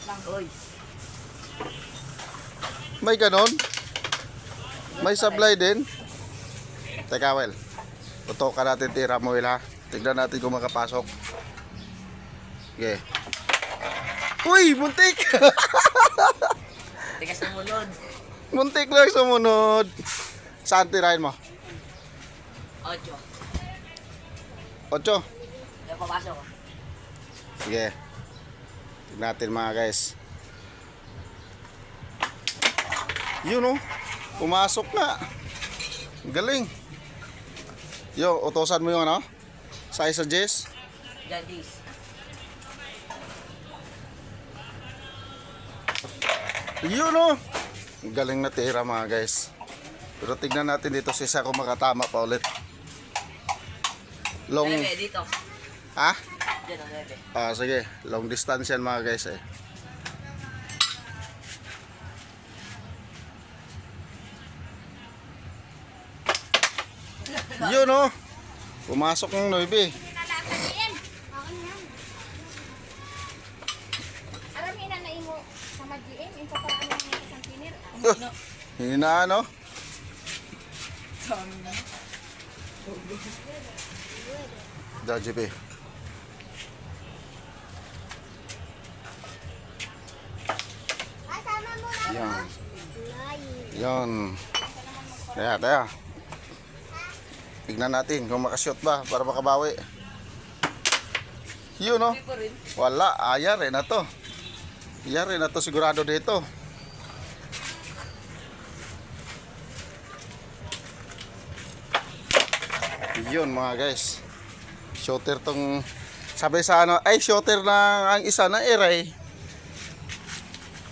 Oy. May ganon? May sablay din? Teka, Wel. Tutukan natin tira mo, Wel, ha? Tignan natin kung makapasok. Okay. Uy! Muntik! Tigas sumunod. Muntik lang sumunod. Saan tirahin mo? 8. 8. Yung papasok ko. Sige. Tignan natin mga guys. Yun oh. Pumasok na. Galing. Yo, utosan mo yung ano? Size sa Jess. Daddies. Yun oh. Galing na tira mga guys. Pero tignan natin dito si Isa kung makatama pa ulit. Long. Bebe, dito. Ha? Diyan ang bebe. Ah, sige. Long distance yan mga guys eh. Yun oh. Pumasok ng 9. Arami na naimo sa mag-GM, yung paparaan ng isang pinir. Hina ano? JP. Kasama mo na. Yan. Yan. Taya. Tignan natin kung makashoot ba para makabawi. Yun oh. Wala. Ayari na to. Ayari na to sigurado dito. Yun mga guys. Shooter tong sabi sa ano ay shooter na ang isa na aray.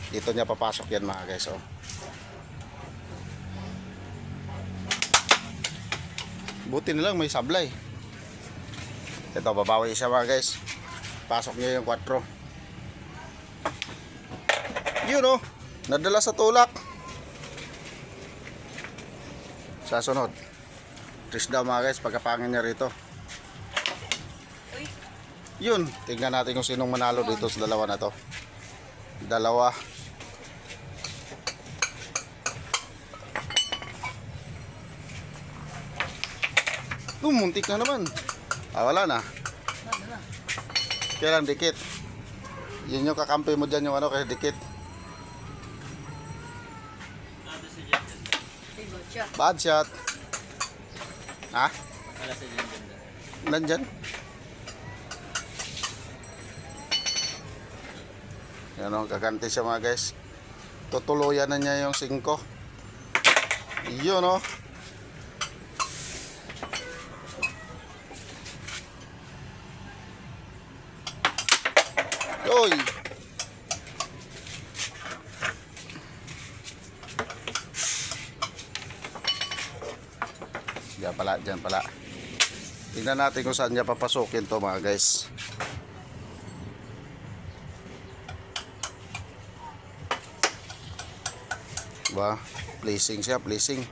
Dito niya papasok yan mga guys oh. Buti na lang may sablay. Ito babawi siya mga guys. Pasok niya yung 4. Yun oh. Nadala sa tulak. Sa sunod. Tris daw mga guys pagkapangin niya rito. Yun. Tingnan natin kung sinong manalo dito sa dalawa na to. Dalawa. Muntik na naman. Ah, wala na. Kailan dikit. Yun yung kakampi mo dyan yung ano kaya dikit. Bad shot. Ha? Nandyan? Yan o, gaganti siya mga guys. Tutuluyan na niya yung 5. Yun o. Oy. Diyan pala. Tingnan natin kung saan niya papasukin to mga guys. Ba, placing siya, placing.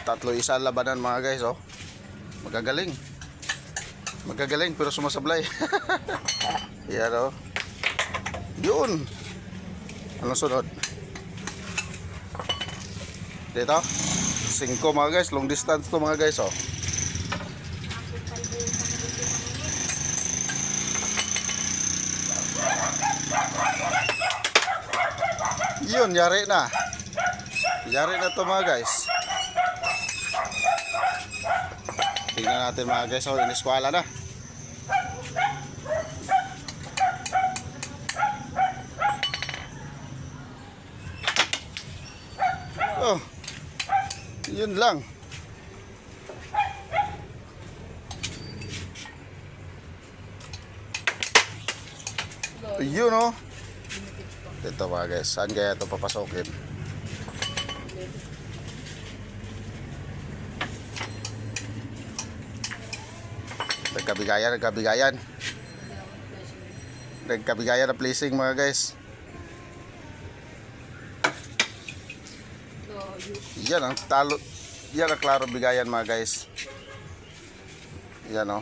Tatlo isa labanan mga guys oh. Magagaling. Magagaling pero sumasablay. Yan oh. Yun. Anong sunod? Dito 5 mga guys. Long distance to mga guys oh. Yun, yari na. Yari na to mga guys. Tingnan natin mga guys oh. Iniskwala na. Oh, yun lang. Yun oh. Ito mga guys, saan kaya ito papasokin? Nagkabigayan ang placing mga guys. Yan ang talo. Yan ang klaro bigayan mga guys. Yan o.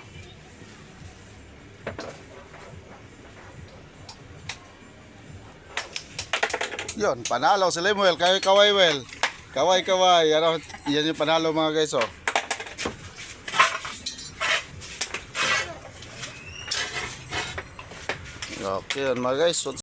Yun, panalo si Lemuel. Kaway, well. Kaway. Ano, yan yung panalo mga guys, oh. Okay, yun mga guys.